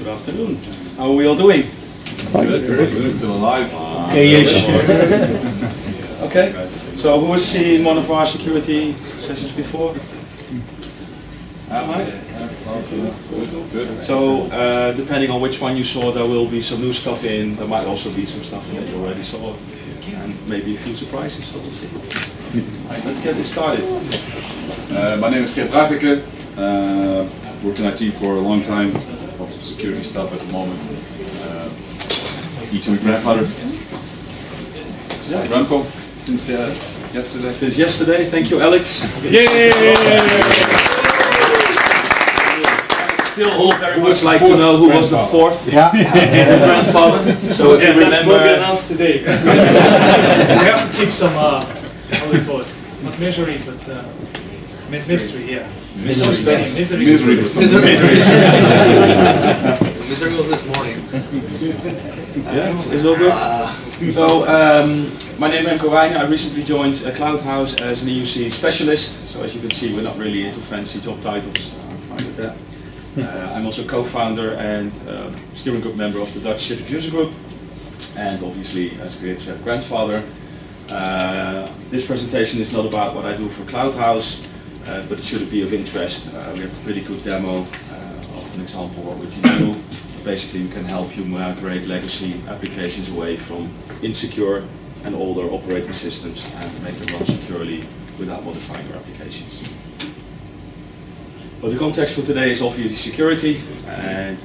Good afternoon. How are we all doing? Good, very good. Still alive. Okay-ish. Okay. So who has seen one of our security sessions before? Good. So depending on which one you saw, there will be some new stuff in. There might also be some stuff in that you already saw, and maybe a few surprises. So we'll see. Right, let's get this started. My name is Rtp Hijack. Worked in IT for a long time. Lots of security stuff at the moment. Teaching my grandfather. Remko since yesterday. Since yesterday, thank you, Alex. Yay! Still all very much like to know who was the fourth grandfather. So if you That will be remember, announced today. We have to keep some, how do you call it? Not misery, but mystery, yeah. Misery. Misery. Misery was this morning. Yeah, it's all good. So, my name is RemkoW GeertB. I recently joined Cloudhouse as an EUC specialist. So as you can see, we're not really into fancy job titles. I'm fine with that. I'm also co-founder and steering group member of the Dutch Citric user group. And obviously, as Geert said, grandfather. This presentation is not about what I do for Cloudhouse, but it should be of interest. We have a pretty good demo of an example of what we can do. Basically, we can help you migrate legacy applications away from insecure and older operating systems and make them run securely without modifying your applications. But the context for today is obviously security, and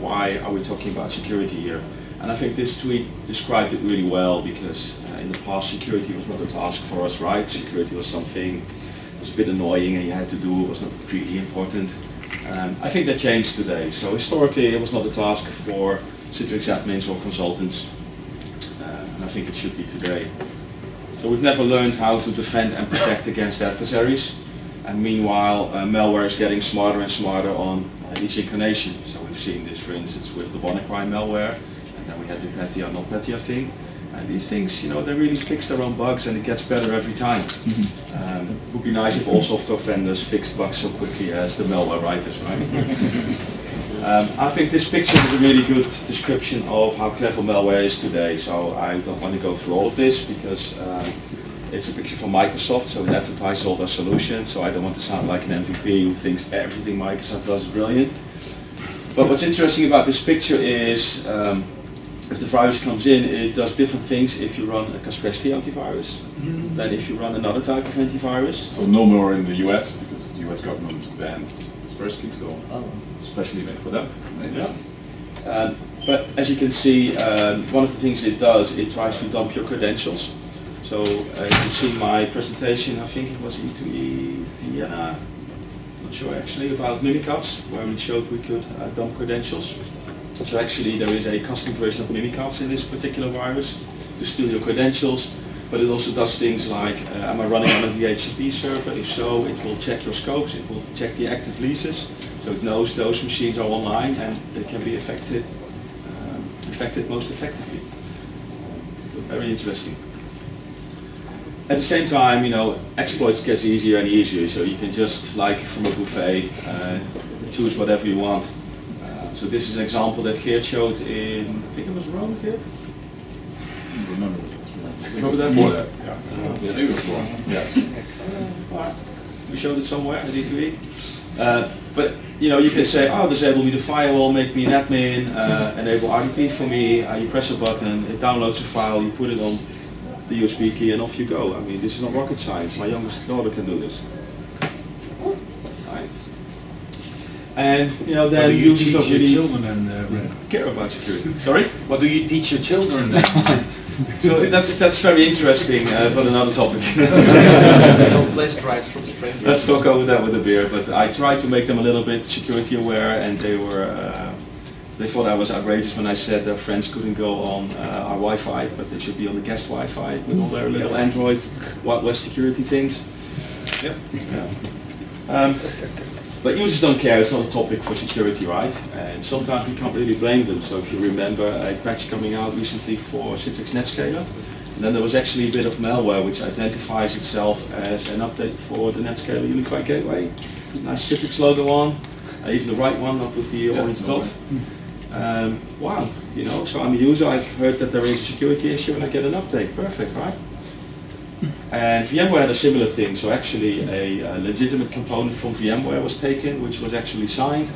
why are we talking about security here? And I think this tweet described it really well, because in the past security was not a task for us, right? Security was something that was a bit annoying and you had to do, it was not really important. I think that changed today. So historically it was not a task for Citrix admins or consultants, and I think it should be today. So we've never learned how to defend and protect against adversaries, and meanwhile malware is getting smarter and smarter on each incarnation. So we've seen this, for instance, with the WannaCry malware, and then we had the Petya not Petya thing. And these things, they really fix their own bugs, and it gets better every time. It would be nice if all software vendors fixed bugs so quickly as the malware writers, right? I think this picture is a really good description of how clever malware is today. So I don't want to go through all of this, because it's a picture from Microsoft, so it advertises all their solutions. So I don't want to sound like an MVP who thinks everything Microsoft does is brilliant. But what's interesting about this picture is, if the virus comes in, it does different things if you run a Kaspersky antivirus than if you run another type of antivirus. So no more in the US, because the US government banned Kaspersky, so especially made for them. Yeah. But as you can see, one of the things it does, it tries to dump your credentials. So you see my presentation, I think it was E2E Vienna, not sure actually, about Mimikatz, where we showed we could dump credentials. So actually there is a custom version of Mimikatz in this particular virus to steal your credentials, but it also does things like, am I running on a DHCP server? If so, it will check your scopes, it will check the active leases, so it knows those machines are online and they can be affected most effectively. Very interesting. At the same time, exploits gets easier and easier, so you can just, like from a buffet, choose whatever you want. So this is an example that Geert showed in, I think it was Rome, Geert? I remember that. Remember that? Before that, yeah. I think it was Rome, yes. We showed it somewhere at E2E. But you can say, disable me the firewall, make me an admin, enable RTP for me, you press a button, it downloads a file, you put it on the USB key and off you go. I mean, this is not rocket science, my youngest daughter can do this. And then you teach your really children and care about security. Sorry? what do you teach your children then? So that's very interesting, but another topic. No flash drives from strangers. Let's talk over that with a beer. But I tried to make them a little bit security aware, and they thought I was outrageous when I said their friends couldn't go on our Wi-Fi, but they should be on the guest Wi-Fi with all their little Android Wild West security things. Yep. Yeah. But users don't care, it's not a topic for security, right? And sometimes we can't really blame them. So if you remember a patch coming out recently for Citrix Netscaler, and then there was actually a bit of malware which identifies itself as an update for the Netscaler Unified Gateway. Nice Citrix logo on. even the right one, not with the orange dot. Wow, you know, so I'm a user, I've heard that there is a security issue and I get an update. Perfect, right? And VMware had a similar thing, so actually a legitimate component from VMware was taken, which was actually signed.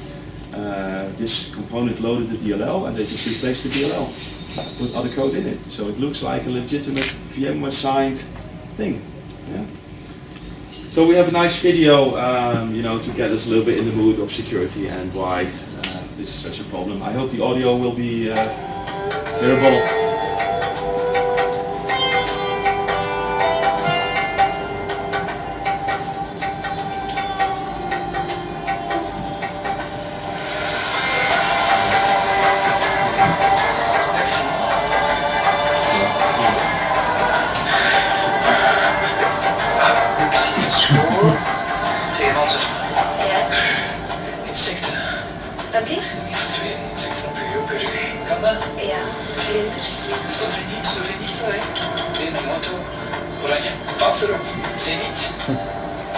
This component loaded the DLL and they just replaced the DLL, put other code in it. So it looks like a legitimate VMware signed thing. Yeah. So we have a nice video, you know, to get us a little bit in the mood of security and why this is such a problem. I hope the audio will be hearable.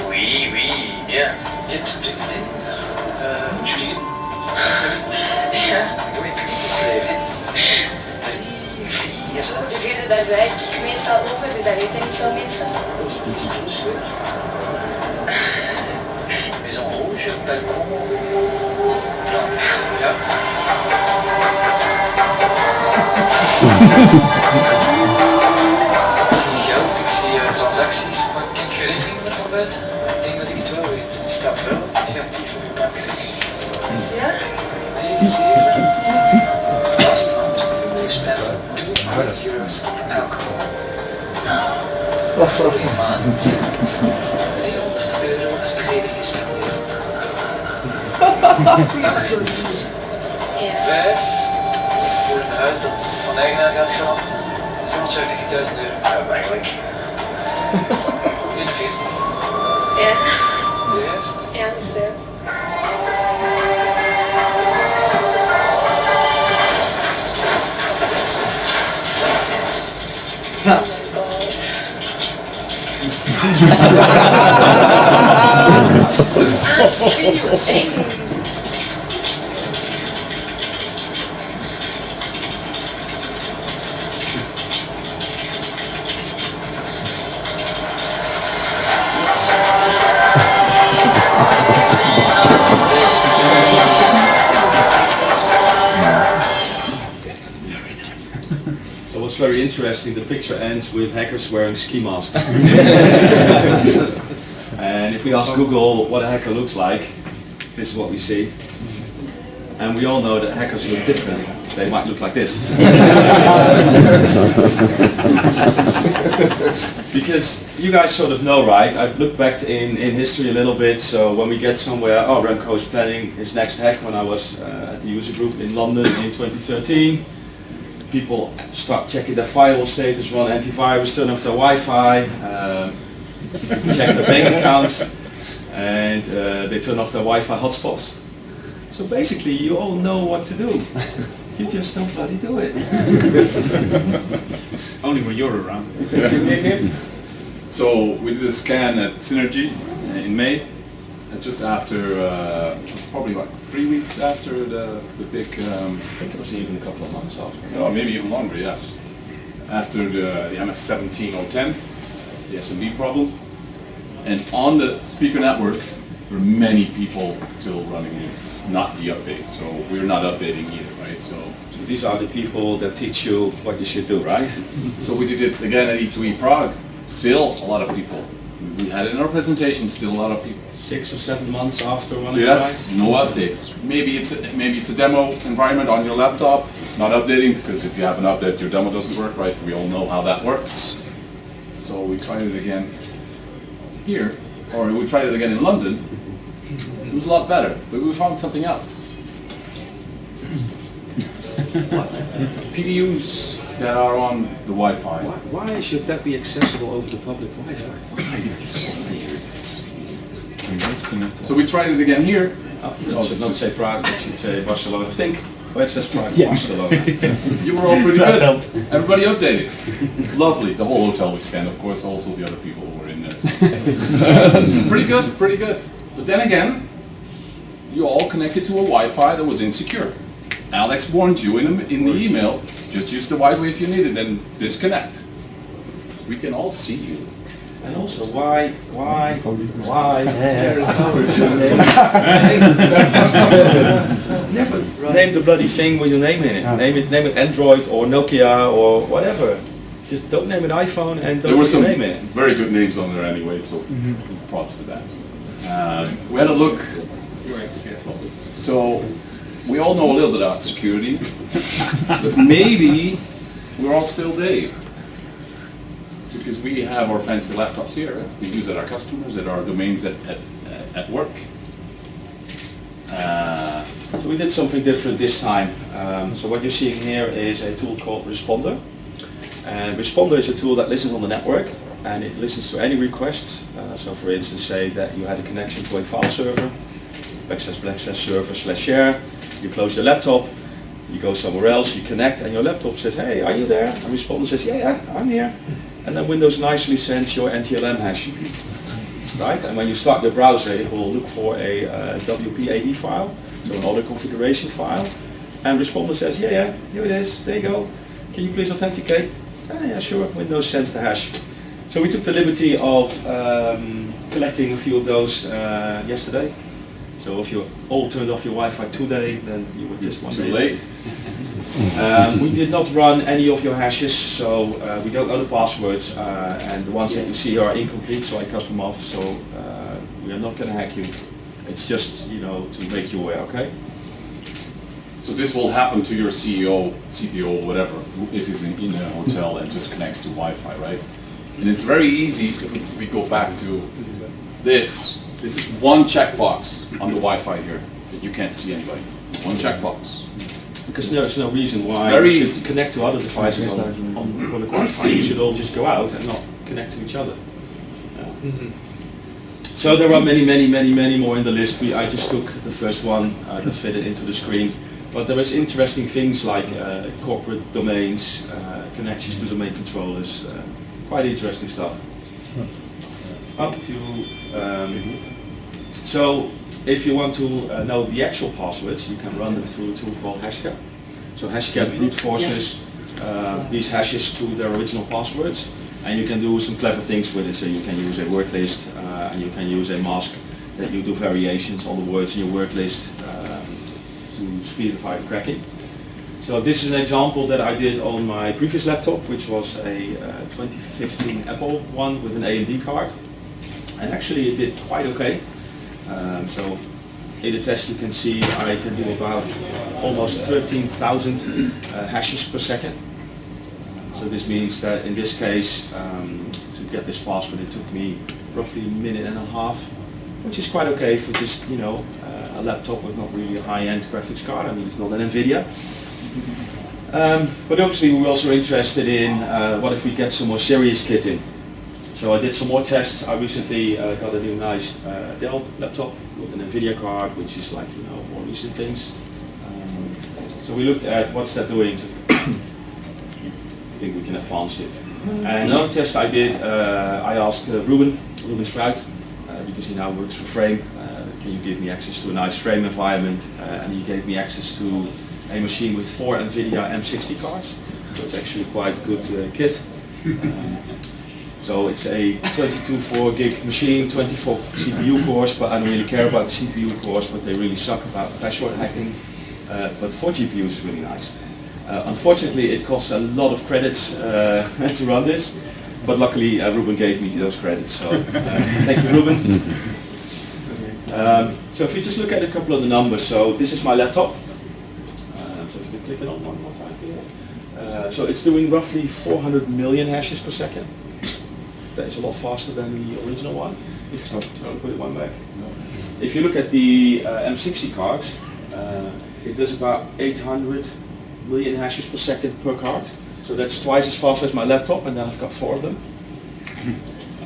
Oui, oui, ja. Je hebt een vriendin, Julie. Ja. Doe ik niet te schrijven. 3, 4. De vierde, daar zwaai ik meestal over, dus dat weten niet veel mensen. Dat is niets plus, hoor. Maison rouge, balcon, plan. Ja. Ik zie geld, ik zie transacties, maar kent je rekening er van buiten? Ik denk dat ik het wel weet. Het staat wel negatief op je bankrekening. Ja? 9, 7. Last month, you spent €200 on alcohol. Vorige maand €300 op kleding gespendeerd. 5 voor een huis dat van eigenaar gaat veranderen. €770.000. Ja, eigenlijk. 41. Ja. De eerste. Ja, dat is het. So what's very interesting, the picture ends with hackers wearing ski masks. And if we ask Google what a hacker looks like, this is what we see. And we all know that hackers look different. They might look like this. Because you guys sort of know, right? I've looked back in history a little bit, so when we get somewhere, oh, Remco is planning his next hack when I was at the user group in London in 2013. People start checking their firewall status, run antivirus, turn off their Wi-Fi, check their bank accounts, and they turn off their Wi-Fi hotspots. So basically, you all know what to do. You just don't bloody do it. Only when you're around. So we did a scan at Synergy in May, just after, probably about 3 weeks after the big, I think it was even a couple of months after. or maybe even longer, yes. After the MS-17010, the SMB problem. And on the speaker network, there are many people still running this, not the update. So we're not updating either, right? So These are the people that teach you what you should do, right? So we did it again at E2E Prague. Still a lot of people. We had it in our presentation. Still a lot of people. 6 or 7 months after running Yes, no updates. Maybe it's a demo environment on your laptop. Not updating because if you have an update, your demo doesn't work, right? We all know how that works. So we tried it again here, or we tried it again in London. It was a lot better, but we found something else. PDUs that are on the Wi-Fi. Why should that be accessible over the public Wi-Fi? So we tried it again here. It should not say Prague, it should say Barcelona. Think, where it says Prague, Barcelona. You were all pretty good. Everybody updated. Lovely. The whole hotel we scanned, of course, also the other people who were in there. Pretty good, pretty good. But then again, you all connected to a Wi-Fi that was insecure. Alex warned you in the email, just use the Wi-Fi if you need it and disconnect. We can all see you. And also, why? Never name the bloody thing with your name in it. Name it Android or Nokia or whatever. Just don't name it iPhone and There don't were put your some name in it. very good names on there anyway, so props to that. We had a look. So we all know a little bit about security, but maybe we're all still Dave. Because we have our fancy laptops here. We use it at our customers, at our domains at work. So we did something different this time. So what you're seeing here is a tool called Responder. And Responder is a tool that listens on the network and it listens to any requests. So for instance, say that you had a connection to a file server, //server/share, you close your laptop, you go somewhere else, you connect and your laptop says, hey, are you there? And Responder says, yeah, I'm here. And then Windows nicely sends your NTLM hash. Right? And when you start the browser, it will look for a WPAD file, so an auto configuration file. And Responder says, yeah, here it is, there you go. Can you please authenticate? Yeah, sure, Windows sends the hash. So we took the liberty of collecting a few of those yesterday. So if you all turned off your Wi-Fi today, then you were just one Too day late. We did not run any of your hashes, so we don't know the passwords, and the ones that you see are incomplete, so I cut them off. So we are not going to hack you. It's just, to make you aware, okay? So this will happen to your CEO, CTO, whatever, if he's in a hotel and just connects to Wi-Fi, right? And it's very easy if we go back to this. This is one checkbox on the Wi-Fi here that you can't see anybody. One checkbox. Because there's no reason why Very you easy. should connect to other devices on public Wi-Fi. You should all just go out and not connect to each other. So there are many more in the list. I just took the first one that fitted into the screen. But there is interesting things like corporate domains, connections to domain controllers, quite interesting stuff. Up to, so if you want to know the actual passwords, you can run them through a tool called Hashcat. So Hashcat brute forces these hashes to their original passwords, and you can do some clever things with it. So you can use a word list, and you can use a mask that you do variations on the words in your word list to speedify cracking. So this is an example that I did on my previous laptop, which was a 2015 Apple one with an AMD card. And actually it did quite okay. So in the test you can see I can do about almost 13,000 hashes per second. So this means that in this case, to get this password, it took me roughly a minute and a half, which is quite okay for just, a laptop with not really a high-end graphics card. I mean, it's not an NVIDIA. But obviously we were also interested in what if we get some more serious kit in. So I did some more tests. I recently got a new nice Dell laptop with an NVIDIA card, which is like, more recent things. So we looked at what's that doing. So I think we can advance it. And another test I did, I asked Ruben Sprout, because he now works for Frame, can you give me access to a nice Frame environment? And he gave me access to a machine with 4 NVIDIA M60 cards. So it's actually quite a good kit. So it's a 22 4-gig machine, 24 CPU cores, but I don't really care about the CPU cores, but they really suck about password hacking. But 4 GPUs is really nice. Unfortunately, it costs a lot of credits to run this, but luckily Ruben gave me those credits, so thank you, Ruben. So if you just look at a couple of the numbers, so this is my laptop. So if you can click it on one more time here. So it's doing roughly 400 million hashes per second. That is a lot faster than the original one. Put it one back. If you look at the M60 cards, it does about 800 million hashes per second per card. So that's twice as fast as my laptop, and then I've got 4 of them.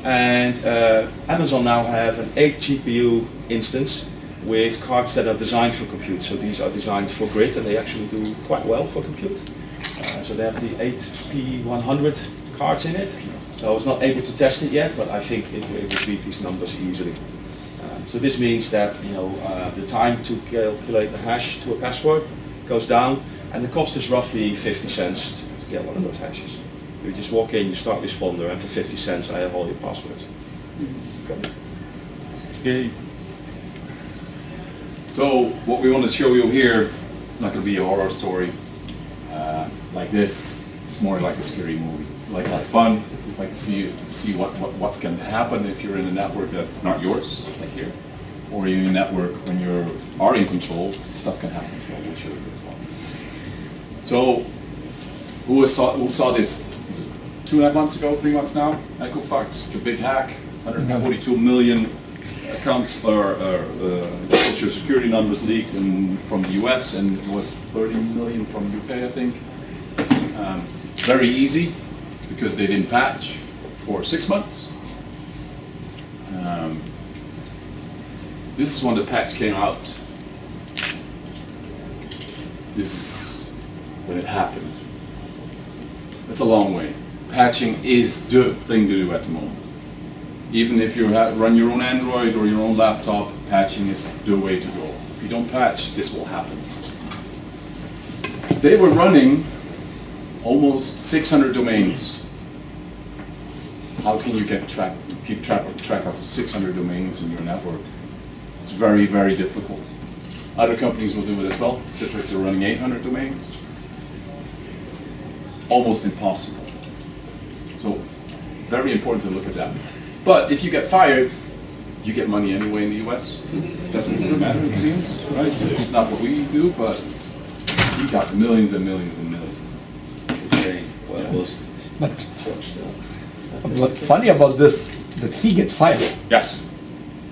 And Amazon now have an 8 GPU instance with cards that are designed for compute. So these are designed for grid, and they actually do quite well for compute. So they have the 8P100 cards in it. So I was not able to test it yet, but I think it will beat these numbers easily. So this means that the time to calculate the hash to a password goes down, and the cost is roughly 50 cents to get one of those hashes. You just walk in, you start Responder, and for 50 cents I have all your passwords. Okay. So what we want to show you here, it's not going to be a horror story like this. It's more like a scary movie. Like have fun, like to see what can happen if you're in a network that's not yours, like here, or you're in a network when you are in control. Stuff can happen. So we'll show you this one. So who saw this 2.5 months ago, 3 months now? Equifax, the big hack, 142 million accounts or social security numbers leaked from the US, and it was 30 million from the UK, I think. Very easy, because they didn't patch for 6 months. This is when the patch came out. This is when it happened. It's a long way. Patching is the thing to do at the moment. Even if you run your own Android or your own laptop, patching is the way to go. If you don't patch, this will happen. They were running almost 600 domains. How can you keep track of 600 domains in your network? It's very, very difficult. Other companies will do it as well. Citrix are running 800 domains. Almost impossible. So, very important to look at that. But if you get fired, you get money anyway in the US. Doesn't really matter, it seems, right? It's not what we do, but we got millions and millions and millions. This is very well What's funny about this, that he gets fired, Yes,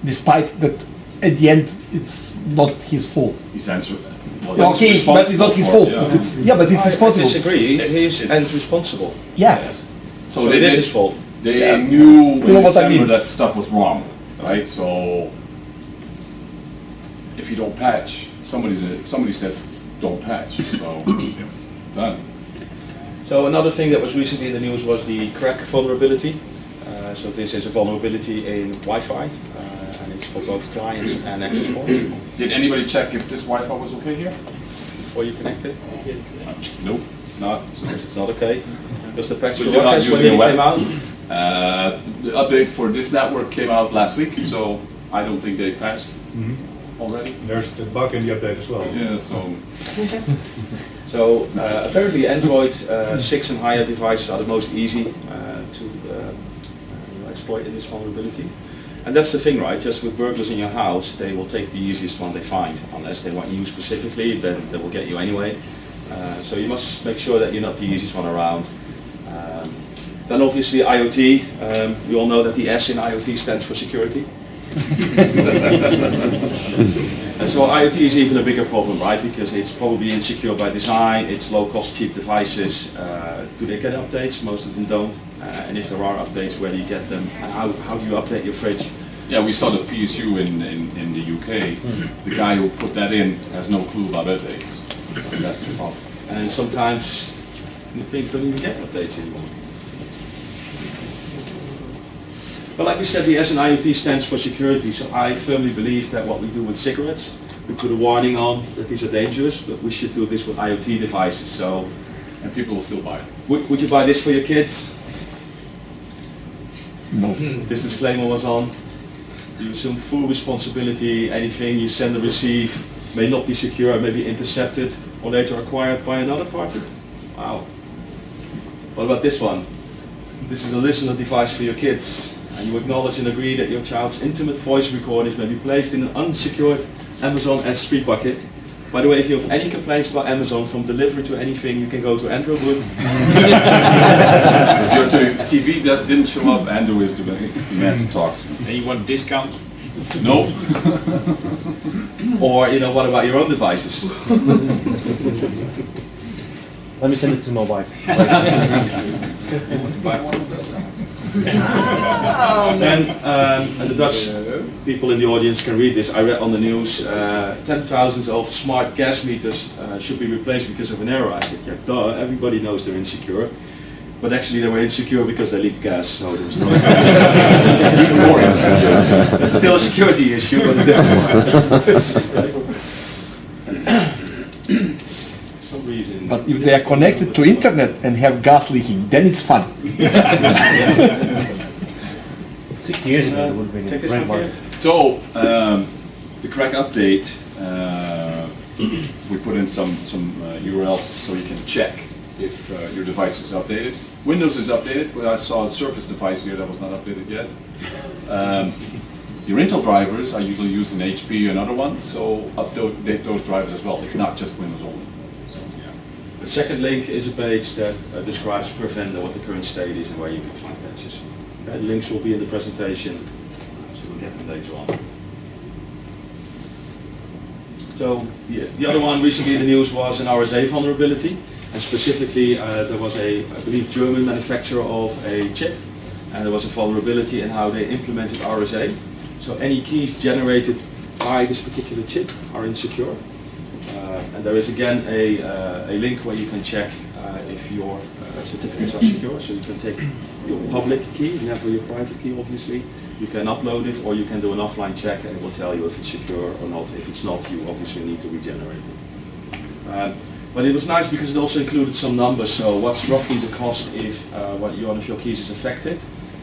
despite that at the end it's not his fault. he's answered. Okay, but it's not his fault. But it's I responsible. disagree. He is responsible. Yes. So So they it is did. his fault. They knew in know what I December mean. that stuff was wrong, right? So if you don't patch, somebody says don't patch, so done. So another thing that was recently in the news was the crack vulnerability. So this is a vulnerability in Wi-Fi, and it's for both clients and access points. Did anybody check if this Wi-Fi was okay here? Before you connect it, Nope, it's not. So it's not okay. Because the patch So for you're not Wi-Fi when using it a web? came out. The update for this network came out last week, so I don't think they patched already. There's the bug in the update as well. Yeah, so So apparently Android 6 and higher devices are the most easy to exploit in this vulnerability. And that's the thing, right? Just with burglars in your house, they will take the easiest one they find. Unless they want you specifically, then they will get you anyway. So you must make sure that you're not the easiest one around. Then obviously IoT. We all know that the S in IoT stands for security. And so IoT is even a bigger problem, right? Because it's probably insecure by design, it's low cost, cheap devices. Do they get updates? Most of them don't. And if there are updates, where do you get them? And how do you update your fridge? yeah, we saw the PSU in the UK. The guy who put that in has no clue about updates. That's the problem. And sometimes things don't even get updates anymore. But like we said, the S in IoT stands for security, so I firmly believe that what we do with cigarettes, we put a warning on that these are dangerous, but we should do this with IoT devices. So, And people will still buy it. would you buy this for your kids? No. This disclaimer was on. You assume full responsibility. Anything you send or receive may not be secure, may be intercepted, or later acquired by another party. Wow. What about this one? This is a listener device for your kids, and you acknowledge and agree that your child's intimate voice recordings may be placed in an unsecured Amazon S3 bucket. By the way, if you have any complaints about Amazon from delivery to anything, you can go to Andrew Wood. If your TV that didn't show up, Andrew is the man to talk to. And you want discount? No. Or, what about your own devices? Let me send it to my wife. Buy one of those. And the Dutch people in the audience can read this. I read on the news, 10,000 of smart gas meters should be replaced because of an error. I said, yeah, duh, everybody knows they're insecure. But actually they were insecure because they leaked gas, so there was no Even more insecure. It's still a security issue, but a different one. Some reason. But if they are connected to internet and have gas leaking, then it's fun. 60 years ago, it would have been Take a this great one, market. Geert. So, the crack update, we put in some URLs so you can check if your device is updated. Windows is updated, but I saw a Surface device here that was not updated yet. Your Intel drivers are usually used in HP and other ones, so update those drivers as well. It's not just Windows only. So, yeah. The second link is a page that describes per vendor what the current state is and where you can find patches. Okay, the links will be in the presentation, so we'll get them later on. So the other one recently in the news was an RSA vulnerability, and specifically there was I believe, German manufacturer of a chip, and there was a vulnerability in how they implemented RSA. So any keys generated by this particular chip are insecure. And there is again a link where you can check if your certificates are secure. So you can take your public key, never your private key obviously. You can upload it, or you can do an offline check and it will tell you if it's secure or not. If it's not, you obviously need to regenerate it. But it was nice because it also included some numbers. So what's roughly the cost if one of your keys is affected?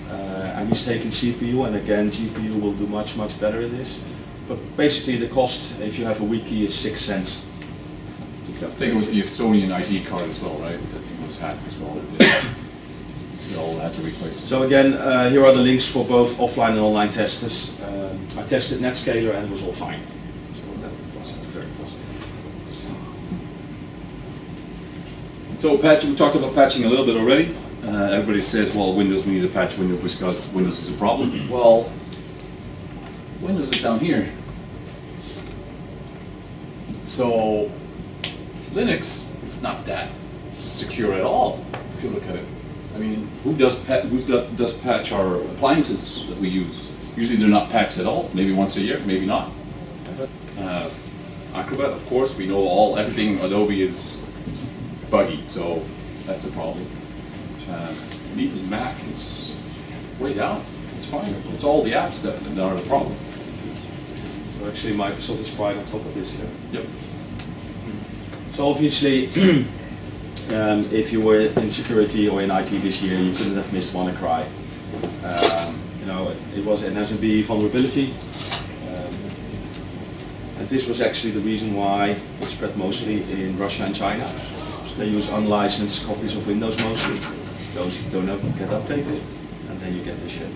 And mistaken CPU, and again GPU will do much better in this. But basically the cost, if you have a weak key, is 6 cents. I think it was the Estonian ID card as well, right? That was hacked as well. They all had to replace it. So again, here are the links for both offline and online testers. I tested Netscaler and it was all fine. So that was very positive. So patching, we talked about patching a little bit already. Everybody says, well, Windows, we need to patch Windows because Windows is a problem. Well, Windows is down here. So Linux, it's not that secure at all, if you look at it. I mean, who does patch our appliances that we use? Usually they're not patched at all, maybe once a year, maybe not. Acrobat, of course, we know everything Adobe is buggy, so that's a problem. And even Mac, it's way down, it's fine. It's all the apps that are the problem. So actually Microsoft is quite on top of this here. Yep. So obviously, if you were in security or in IT this year, you couldn't have missed WannaCry. It was an SMB vulnerability, and this was actually the reason why it spread mostly in Russia and China. So they use unlicensed copies of Windows mostly. Those don't get updated, and then you get this shit.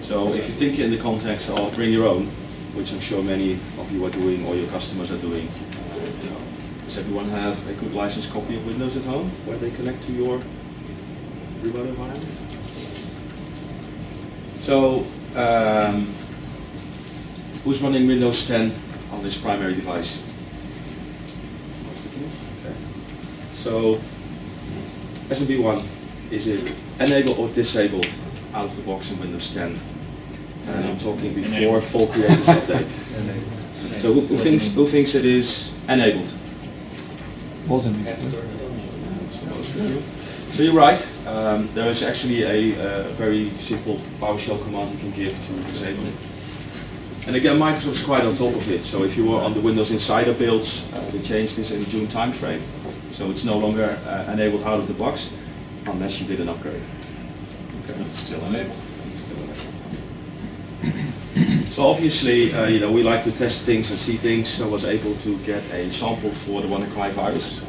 So if you think in the context of bring your own, which I'm sure many of you are doing or your customers are doing, does everyone have a good licensed copy of Windows at home where they connect to your remote environment? So, who's running Windows 10 on this primary device? Okay. So, SMB1, is it enabled or disabled out of the box in Windows 10? And I'm talking before full creators update. So who thinks it is enabled? Wasn't it? So you're right. There is actually a very simple PowerShell command you can give to disable it. And again, Microsoft's quite on top of it. So if you were on the Windows Insider builds, they changed this in the June timeframe. So it's no longer enabled out of the box unless you did an upgrade. Okay. It's still enabled. So obviously, we like to test things and see things, so I was able to get a sample for the WannaCry virus.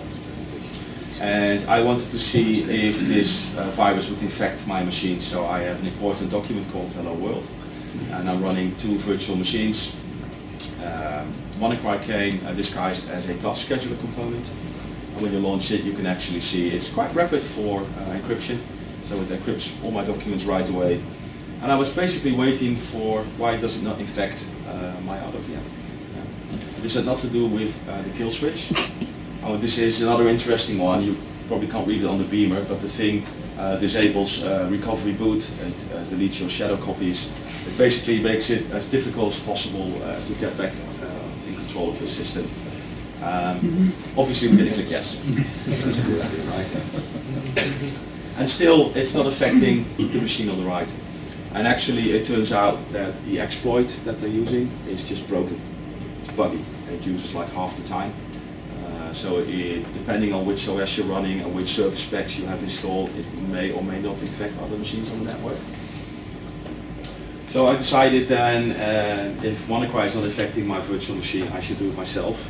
And I wanted to see if this virus would infect my machine. So I have an important document called Hello World, and I'm running 2 virtual machines. WannaCry came disguised as a task scheduler component. And when you launch it, you can actually see it's quite rapid for encryption. So it encrypts all my documents right away. And I was basically waiting for why does it not infect my other VM. This had not to do with the kill switch. This is another interesting one. You probably can't read it on the beamer, but the thing disables recovery boot. It deletes your shadow copies. It basically makes it as difficult as possible to get back in control of the system. Obviously we didn't click yes. That's a good idea, right? And still, it's not affecting the machine on the right. And actually, it turns out that the exploit that they're using is just broken. It's buggy. It uses like half the time. So depending on which OS you're running and which server specs you have installed, it may or may not affect other machines on the network. So I decided then, if WannaCry is not affecting my virtual machine, I should do it myself.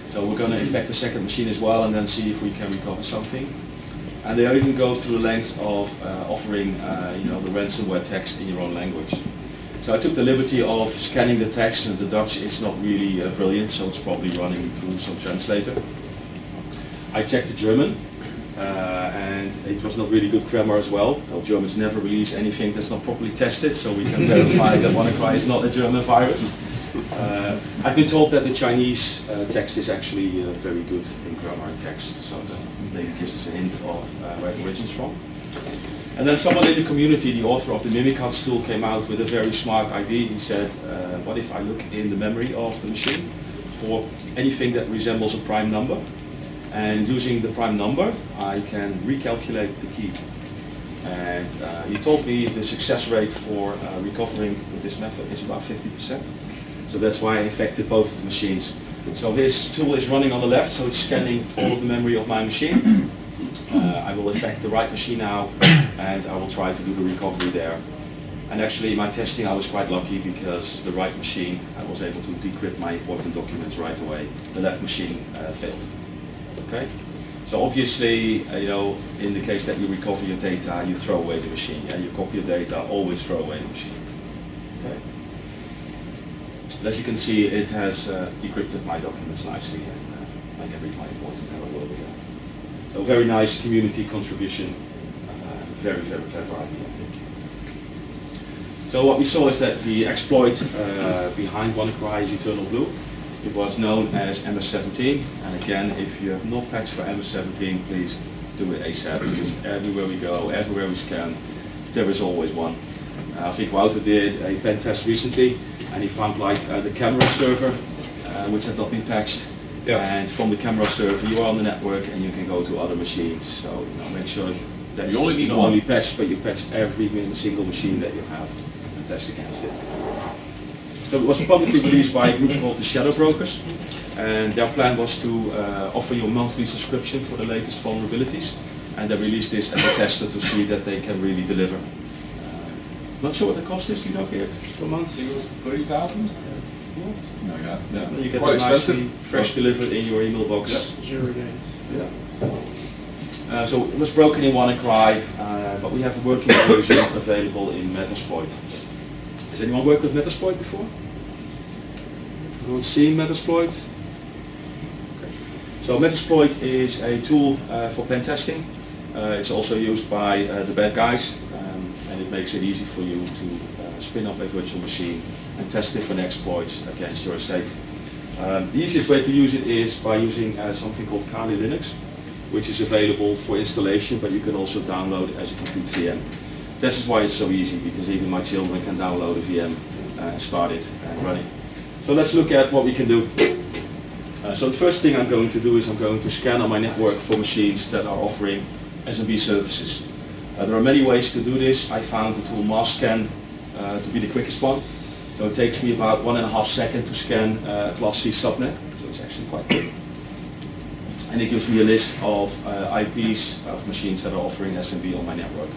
So we're going to infect the second machine as well and then see if we can recover something. And they even go through the length of offering the ransomware text in your own language. So I took the liberty of scanning the text, and the Dutch is not really brilliant, so it's probably running through some translator. I checked the German, and it was not really good grammar as well. Well, Germans never release anything that's not properly tested, so we can verify that WannaCry is not a German virus. I've been told that the Chinese text is actually very good in grammar and text, so that maybe gives us a hint of where it originates from. And then someone in the community, the author of the Mimikatz tool, came out with a very smart idea. He said, what if I look in the memory of the machine for anything that resembles a prime number? And using the prime number, I can recalculate the key. And he told me the success rate for recovering with this method is about 50%. So that's why I infected both of the machines. So his tool is running on the left, so it's scanning all of the memory of my machine. I will infect the right machine now, and I will try to do the recovery there. And actually, in my testing, I was quite lucky because the right machine, I was able to decrypt my important documents right away. The left machine failed. Okay. So obviously, in the case that you recover your data, you throw away the machine. Yeah, you copy your data, always throw away the machine. Okay. As you can see, it has decrypted my documents nicely, and I can read my important hello world again. So very nice community contribution, very, very clever idea, I think. So what we saw is that the exploit behind WannaCry is Eternal Blue. It was known as MS-17, and again, if you have not patched for MS-17, please do it ASAP, because everywhere we go, everywhere we scan, there is always one. I think Wouter did a pen test recently, and he found like the camera server, which had not been patched. Yeah. And from the camera server, you are on the network and you can go to other machines. So make sure that you only need not one. only patched, but you patched every single machine that you have and test against it. So it was publicly released by a group called the Shadow Brokers, and their plan was to offer you a monthly subscription for the latest vulnerabilities, and they released this as a tester to see that they can really deliver. Not sure what the cost is, you know, Geert, per month? I think it was 30,000. Something like that. Yeah. You get Quite it nicely expensive. fresh delivered in your email box. Yeah. 0 days. Yeah. So it was broken in WannaCry, but we have a working version available in Metasploit. Has anyone worked with Metasploit before? Anyone seen Metasploit? Okay. So Metasploit is a tool for pen testing. It's also used by the bad guys, and it makes it easy for you to spin up a virtual machine and test different exploits against your estate. The easiest way to use it is by using something called Kali Linux, which is available for installation, but you can also download it as a complete VM. This is why it's so easy, because even my children can download a VM and start it and run it. So let's look at what we can do. So the first thing I'm going to do is I'm going to scan on my network for machines that are offering SMB services. There are many ways to do this. I found the tool MassScan to be the quickest one. So it takes me about 1.5 seconds to scan a Class C subnet, so it's actually quite quick. And it gives me a list of IPs of machines that are offering SMB on my network.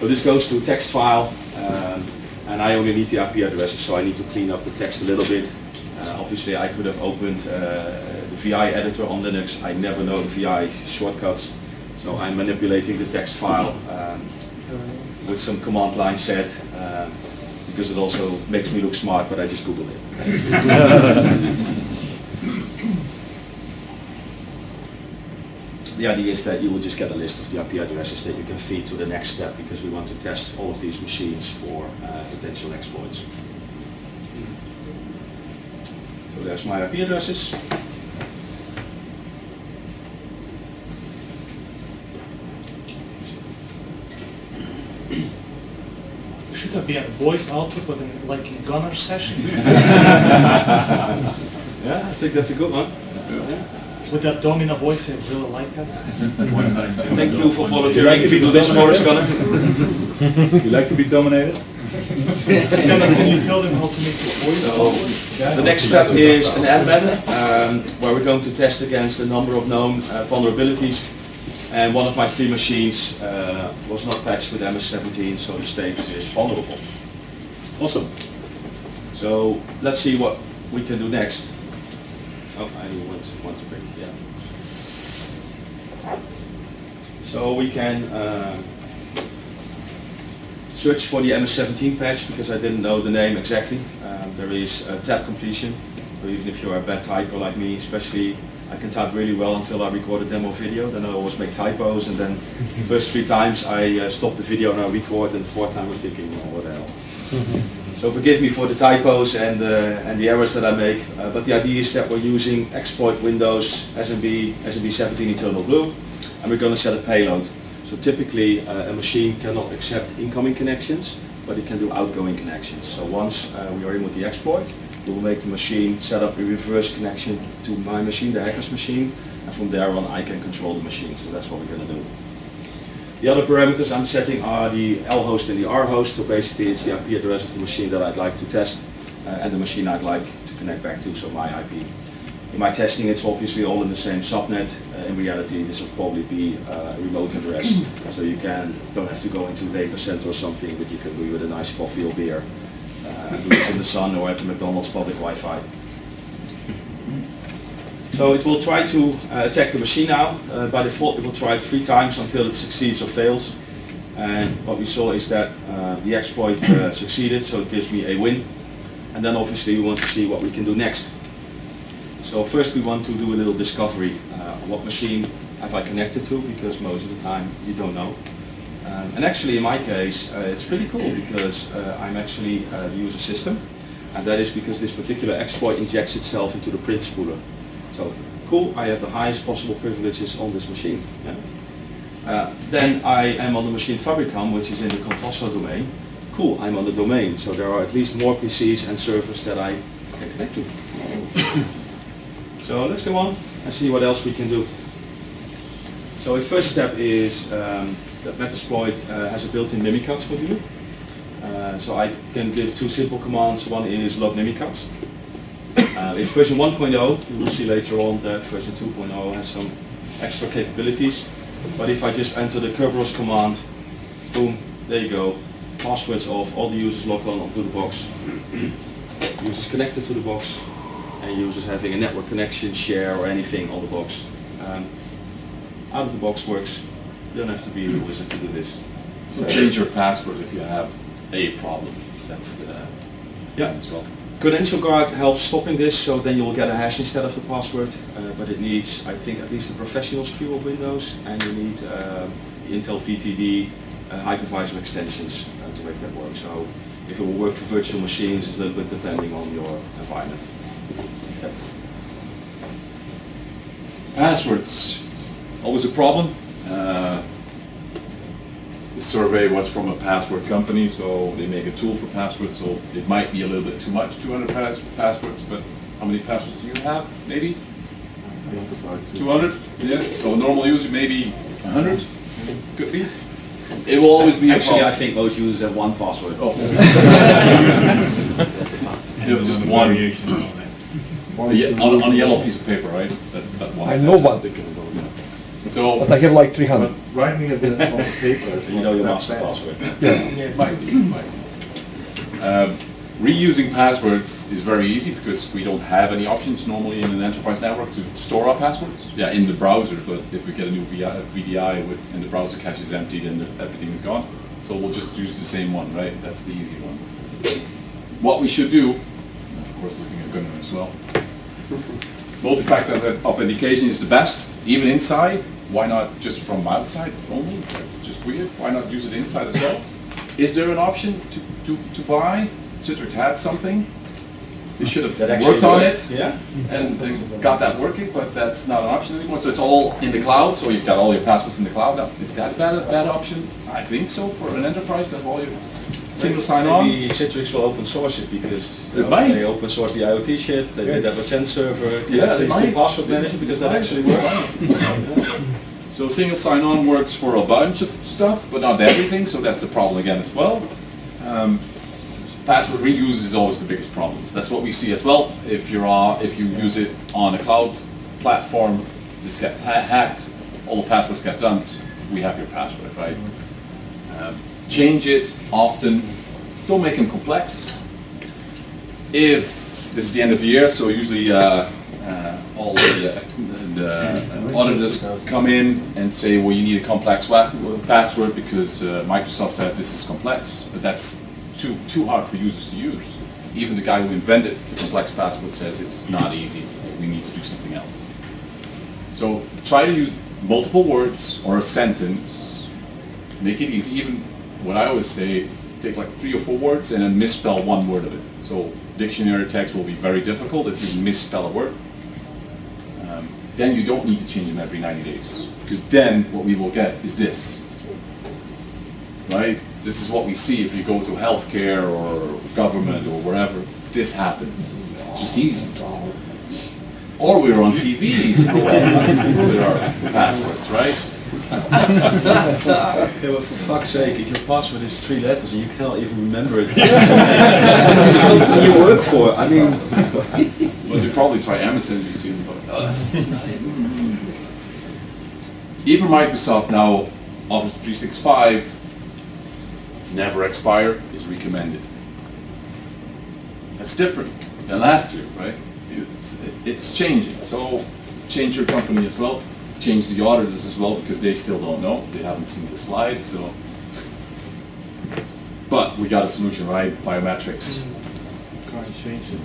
So this goes to a text file, and I only need the IP addresses, so I need to clean up the text a little bit. Obviously I could have opened the VI editor on Linux. I never know the VI shortcuts, so I'm manipulating the text file with some command line set, because it also makes me look smart, but I just Googled it. The idea is that you will just get a list of the IP addresses that you can feed to the next step, because we want to test all of these machines for potential exploits. So there's my IP addresses. Should have been a voice output with an, like a gunner session. Yeah, I think that's a good one. It's With that domino voice, I really like that. Thank you for volunteering to do this for us, Connor. You like to be dominated? Can you tell them how to make the voice? The next step is an admin, where we're going to test against a number of known vulnerabilities. And one of my 3 machines was not patched with MS-17, so the status is vulnerable. Awesome. So let's see what we can do next. Oh, I want to bring it, yeah. So we can search for the MS-17 patch because I didn't know the name exactly. There is tab completion, so even if you're a bad typer like me, especially, I can type really well until I record a demo video, then I always make typos, and then the first 3 times I stop the video and I record, and the 4th time I'm thinking, oh, what the hell. So forgive me for the typos and the errors that I make, but the idea is that we're using exploit Windows SMB17 internal glue, and we're going to set a payload. So typically a machine cannot accept incoming connections, but it can do outgoing connections. So once we are in with the exploit, we will make the machine set up a reverse connection to my machine, the hacker's machine, and from there on I can control the machine. So that's what we're going to do. The other parameters I'm setting are the L host and the R host. So basically it's the IP address of the machine that I'd like to test and the machine I'd like to connect back to, so my IP. In my testing it's obviously all in the same subnet. In reality this will probably be a remote address. So you don't have to go into a data center or something, but you can do it with a nice coffee or beer. Do this in the sun or at the McDonald's public Wi-Fi. So it will try to attack the machine now. By default it will try it 3 times until it succeeds or fails. And what we saw is that the exploit succeeded, so it gives me a win. And then obviously we want to see what we can do next. So first we want to do a little discovery. What machine have I connected to? Because most of the time you don't know. And actually in my case it's pretty cool because I'm actually the user system. And that is because this particular exploit injects itself into the print spooler. So cool, I have the highest possible privileges on this machine. Yeah? Then I am on the machine Fabricam, which is in the Contoso domain. Cool, I'm on the domain, so there are at least more PCs and servers that I can connect to. So let's go on and see what else we can do. So the first step is that Metasploit has a built-in Mimikatz module. So I can give 2 simple commands. One is log Mimikatz. It's version 1.0, you will see later on that version 2.0 has some extra capabilities. But if I just enter the Kerberos command, boom, there you go. Passwords of all the users logged on onto the box, users connected to the box, and users having a network connection, share or anything on the box. Out of the box works, you don't have to be a wizard to do this. So change your password if you have a problem. That's the as well. Credential Guard helps stopping this, so then you will get a hash instead of the password, but it needs, I think, at least a professional SKU of Windows, and you need the Intel VTD hypervisor extensions to make that work. So if it will work for virtual machines, it's a little bit depending on your environment. Okay. Passwords, always a problem. The survey was from a password company, so they make a tool for passwords, so it might be a little bit too much, 200 passwords, but how many passwords do you have, maybe? 200? Yeah, so a normal user maybe 100, could be. It will always be Actually, a I think most users have 1 password. Oh. You have just one. On a yellow piece of paper, right? That one. I know one, So, but I have like 300. Writing it on paper. So you know your master password. it might be. Reusing passwords is very easy because we don't have any options normally in an enterprise network to store our passwords. Yeah, in the browser, but if we get a new VDI and the browser cache is empty, then everything is gone. So we'll just use the same one, right? That's the easy one. What we should do, of course looking at Gunnar as well, multi-factor authentication is the best, even inside. Why not just from outside only? That's just weird. Why not use it inside as well? Is there an option to buy? Citrix had something. They should have worked on it and got that working, but that's not an option anymore. So it's all in the cloud, so you've got all your passwords in the cloud now. Is that a bad option? I think so for an enterprise to have all your Single sign-on. Maybe Citrix will open source it because It might. they open source the IoT shit. They did have a Zen server. Yeah, they please do might. password manager because that actually works. So single sign-on works for a bunch of stuff, but not everything, so that's a problem again as well. Password reuse is always the biggest problem. That's what we see as well. If you use it on a cloud platform, this gets hacked, all the passwords get dumped, we have your password, right? Change it often, don't make them complex. If this is the end of the year, so usually all the auditors come in and say, well, you need a complex password because Microsoft said this is complex, but that's too hard for users to use. Even the guy who invented the complex password says it's not easy, we need to do something else. So try to use multiple words or a sentence, make it easy. Even what I always say, take like 3 or 4 words and then misspell one word of it. So dictionary text will be very difficult if you misspell a word. Then you don't need to change them every 90 days. Because then what we will get is this. Right? This is what we see if you go to healthcare or government or wherever. This happens. It's just easy. Or we're on TV with our passwords, right? Yeah, but for fuck's sake, if your password is 3 letters and you cannot even remember it, who you work for? I mean, Well, you probably try Amazon, you see them, but even Microsoft now, Office 365, never expire is recommended. That's different than last year, right? It's changing. So change your company as well. Change the auditors as well because they still don't know. They haven't seen the slide. So, but we got a solution, right? Biometrics. Can't change it.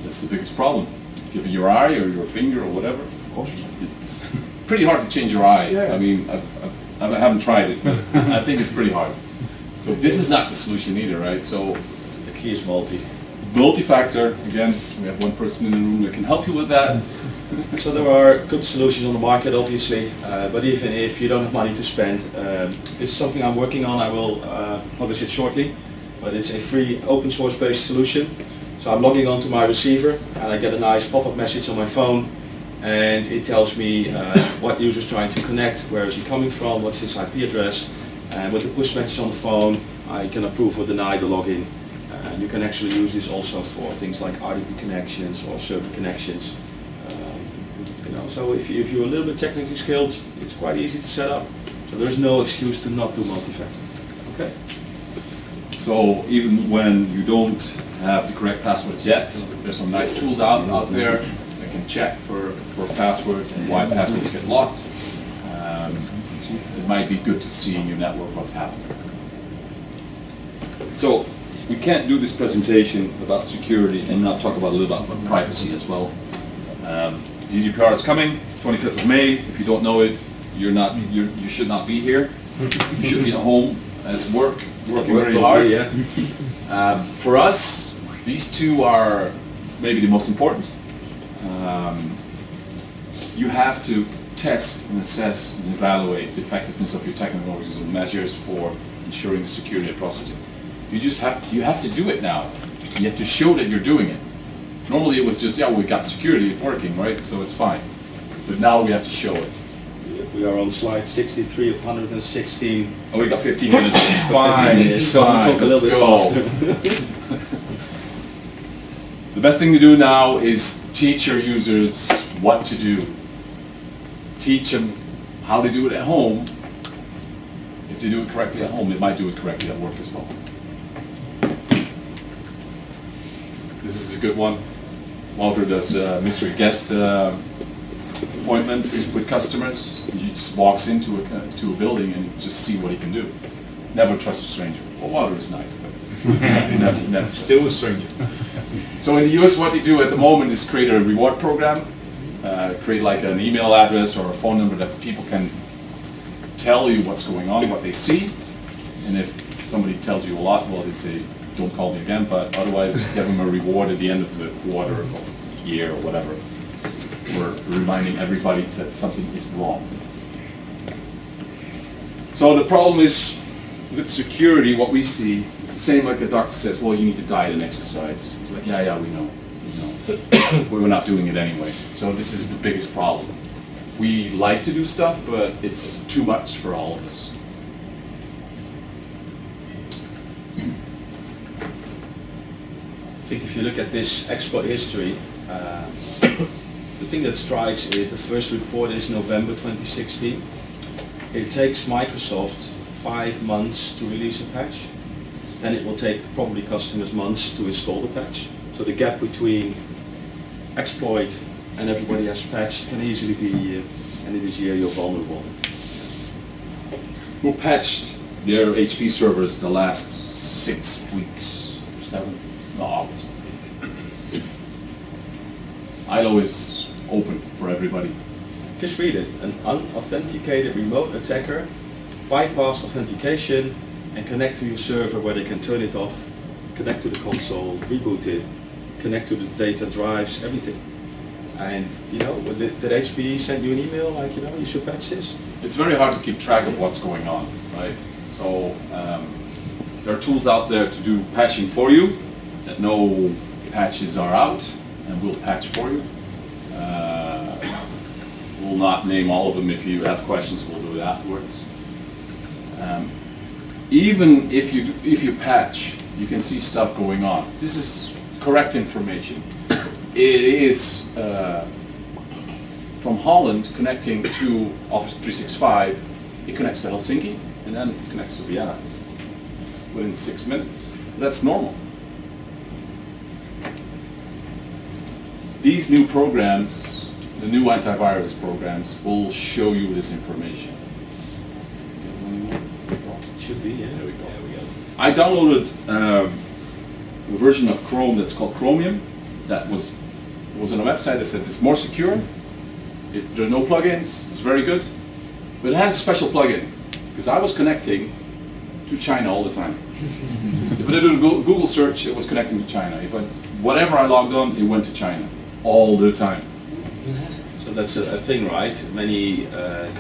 That's the biggest problem. Give it your eye or your finger or whatever. It's pretty hard to change your eye. Yeah. I mean, I haven't tried it, but I think it's pretty hard. So this is not the solution either, right? So the key is multi. multi-factor, again, we have one person in the room that can help you with that. So there are good solutions on the market, obviously, but even if you don't have money to spend, this is something I'm working on. I will publish it shortly, but it's a free open source based solution. So I'm logging onto my receiver and I get a nice pop-up message on my phone, and it tells me what user is trying to connect, where is he coming from, what's his IP address, and with the push message on the phone I can approve or deny the login. You can actually use this also for things like RTP connections or server connections. So if you're a little bit technically skilled, it's quite easy to set up. So there's no excuse to not do multi-factor. Okay. So even when you don't have the correct passwords yet, there's some nice tools out there that can check for passwords and why passwords get locked. It might be good to see in your network what's happening. So we can't do this presentation about security and not talk about a little bit about privacy as well. GDPR is coming, 25th of May. If you don't know it, you should not be here. You should be at home at work, working very hard. Yeah. For us, these two are maybe the most important. You have to test and assess and evaluate the effectiveness of your technologies and measures for ensuring the security of processing. You have to do it now. You have to show that you're doing it. Normally it was just, yeah, we got security working, right? So it's fine. But now we have to show it. We are on slide 63 of 116. Oh, we got 15 minutes. Fine, It's so we'll fine. talk a little bit Let's faster. The best thing to do now is teach your users what to do. Teach them how to do it at home. If they do it correctly at home, they might do it correctly at work as well. This is a good one. Walter does mystery guest appointments with customers. He just walks into a building and just see what he can do. Never trust a stranger. Well, Walter is nice, but never. Still a stranger. So in the US, what they do at the moment is create a reward program. Create like an email address or a phone number that people can tell you what's going on, what they see. And if somebody tells you a lot, well, they say, don't call me again, but otherwise give them a reward at the end of the quarter or year or whatever for reminding everybody that something is wrong. So the problem is with security, what we see, it's the same like the doctor says, well, you need to diet and exercise. It's like, yeah, we know. But we're not doing it anyway. So this is the biggest problem. We like to do stuff, but it's too much for all of us. I think if you look at this export history, the thing that strikes is the first report is November 2016. It takes Microsoft 5 months to release a patch. Then it will take probably customers months to install the patch. So the gap between exploit and everybody has patched can easily be end of this year you're vulnerable. Who patched their HP servers the last 6 weeks? 7? No, August. 8. ILO is open for everybody. Just read it. An unauthenticated remote attacker bypass authentication and connect to your server where they can turn it off, connect to the console, reboot it, connect to the data drives, everything. And you know, did HP send you an email like, you know, you should patch this? It's very hard to keep track of what's going on, right? So there are tools out there to do patching for you that know patches are out and will patch for you. We'll not name all of them. If you have questions, we'll do it afterwards. Even if you patch, you can see stuff going on. This is correct information. It is from Holland connecting to Office 365. It connects to Helsinki and then it connects to Vienna within 6 minutes. That's normal. These new programs, the new antivirus programs, will show you this information. Should be, yeah. There we go. I downloaded a version of Chrome that's called Chromium. That was on a website that says it's more secure. There are no plugins. It's very good, but it had a special plugin because I was connecting to China all the time. If I did a Google search, it was connecting to China. Whatever I logged on, it went to China all the time. So that's a thing, right? Many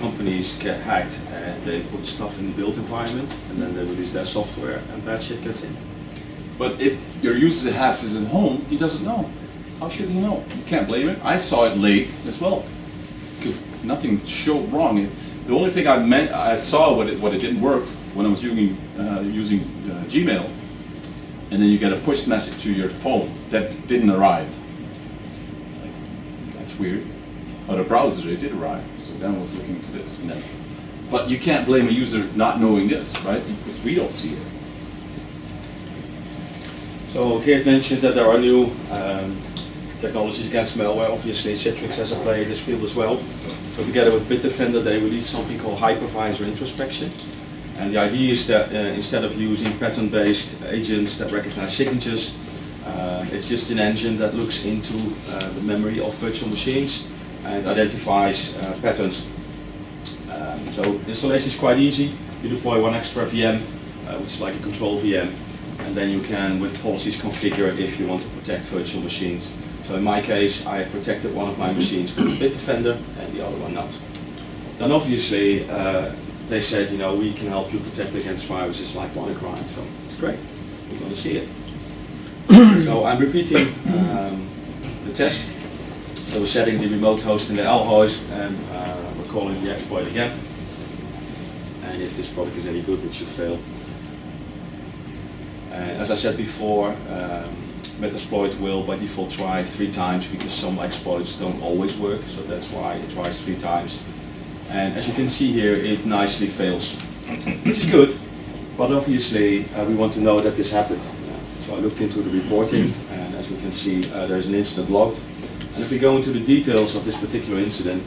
companies get hacked and they put stuff in the built environment and then they release their software and bad shit gets in. But if your user has this at home, he doesn't know. How should he know? You can't blame him. I saw it late as well because nothing showed wrong. The only thing I saw what it didn't work when I was using Gmail, and then you get a push message to your phone that didn't arrive. That's weird. But a browser, it did arrive. So then I was looking into this. But you can't blame a user not knowing this, right? Because we don't see it. So Geert mentioned that there are new technologies against malware. Obviously Citrix has a play in this field as well. So together with Bitdefender they released something called hypervisor introspection. And the idea is that instead of using pattern-based agents that recognize signatures, it's just an engine that looks into the memory of virtual machines and identifies patterns. So installation is quite easy. You deploy one extra VM, which is like a control VM, and then you can, with policies, configure if you want to protect virtual machines. So in my case, I have protected one of my machines with Bitdefender and the other one not. Then obviously, they said, you know, we can help you protect against viruses like WannaCry. So it's great. We're going to see it. So I'm repeating the test. So we're setting the remote host in the L host and we're calling the exploit again. And if this product is any good, it should fail. As I said before, Metasploit will by default try 3 times because some exploits don't always work, so that's why it tries 3 times. And as you can see here, it nicely fails, which is good, but obviously we want to know that this happened. So I looked into the reporting, and as we can see, there's an incident logged. And if we go into the details of this particular incident,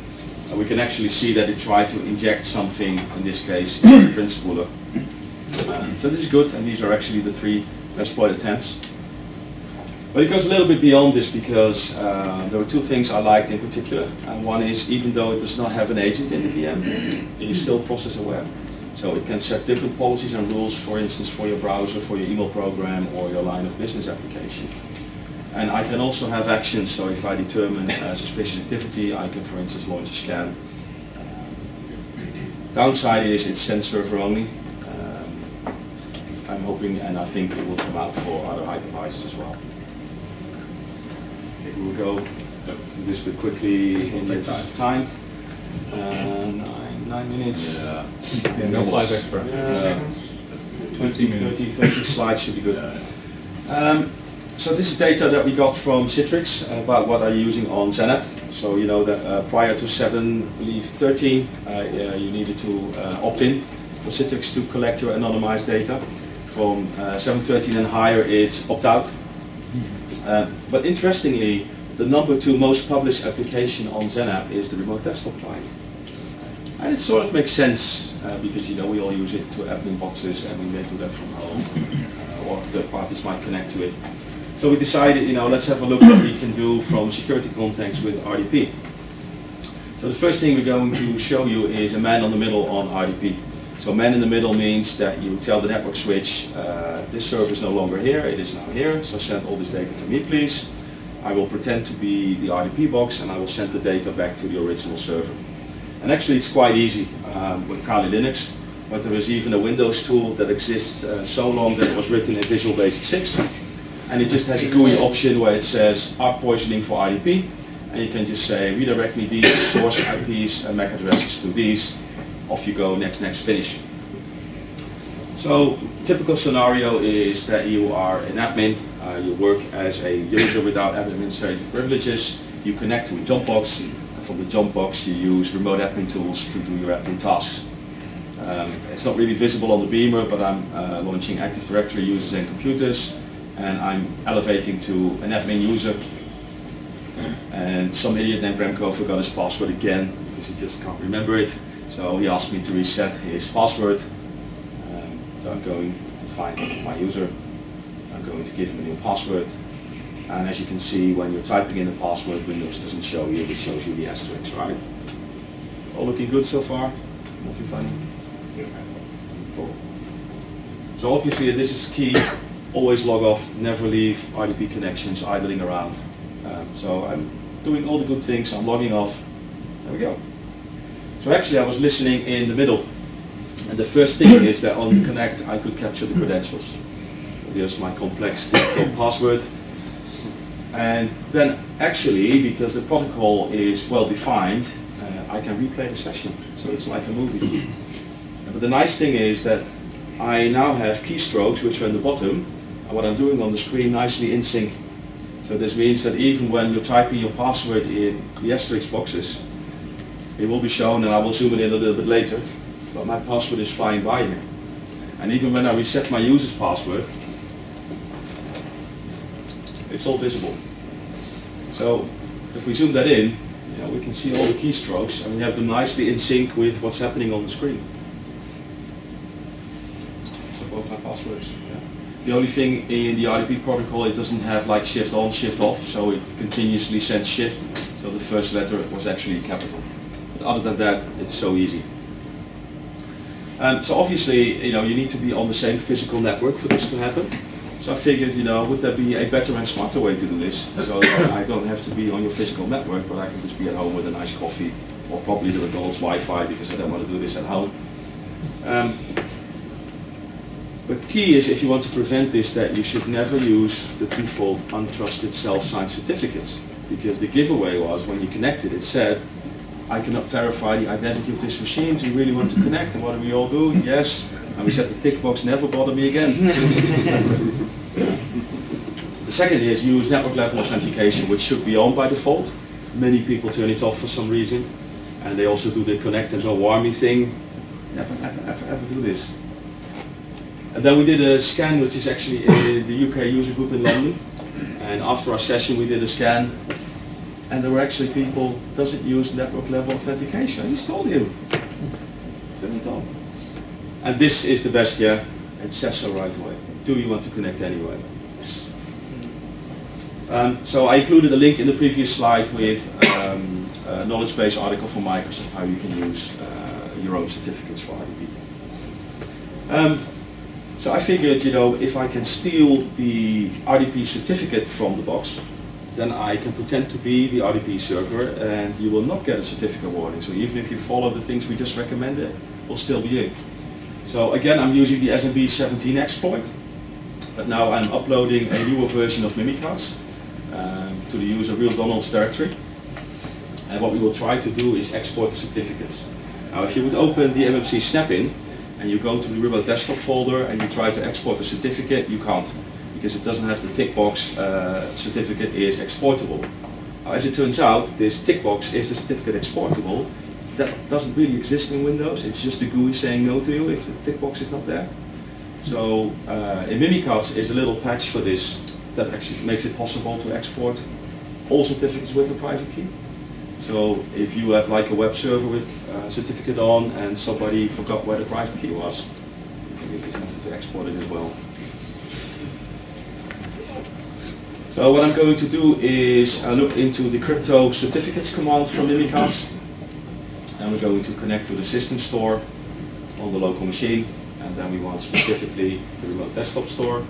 we can actually see that it tried to inject something, in this case, into the print spooler. So this is good, and these are actually the 3 exploit attempts. But it goes a little bit beyond this because there were 2 things I liked in particular. And one is, even though it does not have an agent in the VM, it is still process aware. So it can set different policies and rules, for instance, for your browser, for your email program, or your line of business application. And I can also have actions, so if I determine suspicious activity, I can, for instance, launch a scan. Downside is it's send server only. I'm hoping, and I think it will come out for other hypervisors as well. Okay, we'll go this bit quickly in the interest of time. 9 minutes. No 5 extra. 20, 30 slides should be good. So this is data that we got from Citrix about what are you using on Zenap. So you know that prior to 7.13 you needed to opt in for Citrix to collect your anonymized data. From 7.13 and higher it's opt out. But interestingly, the number 2 most published application on Zenap is the remote desktop client. And it sort of makes sense because you know we all use it to admin boxes and we may do that from home or third parties might connect to it. So we decided, you know, let's have a look what we can do from security context with RDP. So the first thing we're going to show you is a man on the middle on RDP. So man in the middle means that you tell the network switch, this server is no longer here, it is now here, so send all this data to me please. I will pretend to be the RDP box and I will send the data back to the original server. And actually it's quite easy with Kali Linux, but there is even a Windows tool that exists so long that it was written in Visual Basic 6. And it just has a GUI option where it says ARP poisoning for RDP, and you can just say redirect me these source IPs and MAC addresses to these. Off you go, next, finish. So typical scenario is that you are an admin, you work as a user without administrative privileges, you connect to a job box, and from the job box you use remote admin tools to do your admin tasks. It's not really visible on the beamer, but I'm launching Active Directory users and computers, and I'm elevating to an admin user. And some idiot named Remko forgot his password again because he just can't remember it. So he asked me to reset his password. So I'm going to find my user. I'm going to give him a new password. And as you can see, when you're typing in the password, Windows doesn't show you, it shows you the asterisk, right? All looking good so far? Nothing funny? Cool. So obviously this is key. Always log off, never leave RDP connections idling around. So I'm doing all the good things, I'm logging off. There we go. So actually I was listening in the middle. And the first thing is that on connect I could capture the credentials. Here's my complex difficult password. And then actually, because the protocol is well defined, I can replay the session. So it's like a movie. But the nice thing is that I now have keystrokes which are in the bottom, and what I'm doing on the screen nicely in sync. So this means that even when you're typing your password in the asterisk boxes, it will be shown, and I will zoom it in a little bit later, but my password is flying by here. And even when I reset my user's password, it's all visible. So if we zoom that in, you know, we can see all the keystrokes and we have them nicely in sync with what's happening on the screen. So both my passwords. Yeah. The only thing in the RTP protocol, it doesn't have like shift on, shift off, so it continuously sends shift. So the first letter was actually capital. But other than that, it's so easy. So obviously, you know, you need to be on the same physical network for this to happen. So I figured, you know, would there be a better and smarter way to do this? So I don't have to be on your physical network, but I can just be at home with a nice coffee, or probably the McDonald's Wi-Fi, because I don't want to do this at home. But key is, if you want to prevent this, that you should never use the default untrusted self-signed certificates, because the giveaway was when you connected, it said, I cannot verify the identity of this machine. Do you really want to connect? And what do we all do? Yes. And we set the tick box, never bother me again. The second is use network level authentication, which should be on by default. Many people turn it off for some reason. And they also do the connect and don't warn me thing. Never, ever do this. And then we did a scan, which is actually in the UK user group in London. And after our session, we did a scan. And there were actually people who doesn't use network level authentication. I just told you. Turn it on. And this is the best, yeah? It says so right away. Do you want to connect anyway? Yes. So I included a link in the previous slide with a knowledge base article from Microsoft, how you can use your own certificates for RDP. So I figured, you know, if I can steal the RDP certificate from the box, then I can pretend to be the RDP server and you will not get a certificate warning. So even if you follow the things we just recommended, it will still be you. So again, I'm using the SMB17 exploit, but now I'm uploading a newer version of Mimikatz to the user real Donald's directory. And what we will try to do is export the certificates. Now if you would open the MMC snap-in and you go to the remote desktop folder and you try to export the certificate, you can't, because it doesn't have the tick box certificate is exportable. Now, as it turns out, this tick box is the certificate exportable. That doesn't really exist in Windows. It's just the GUI saying no to you if the tick box is not there. So in Mimikatz is a little patch for this that actually makes it possible to export all certificates with a private key. So if you have like a web server with a certificate on and somebody forgot where the private key was, you can use this method to export it as well. So what I'm going to do is look into the crypto certificates command from Mimikatz, and we're going to connect to the system store on the local machine, and then we want specifically the remote desktop store,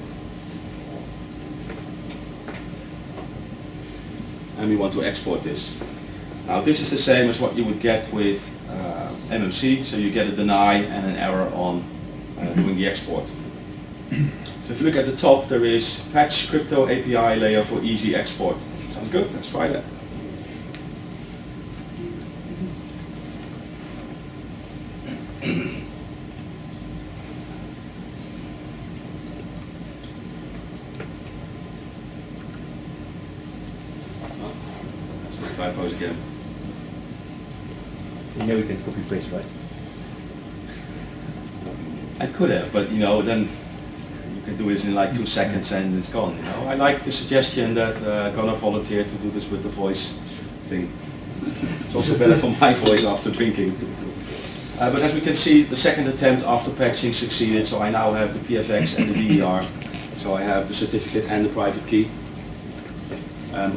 and we want to export this. Now this is the same as what you would get with MMC, so you get a deny and an error on doing the export. So if you look at the top, there is patch crypto API layer for easy export. Sounds good, let's try that. Oh, that's my typos again. You know we can copy paste, right? I could have, but you know, then you can do this in like 2 seconds and it's gone. You know, I like the suggestion that Gunnar volunteered to do this with the voice thing. It's also better for my voice after drinking. But as we can see, the second attempt after patching succeeded, so I now have the PFX and the DER. So I have the certificate and the private key.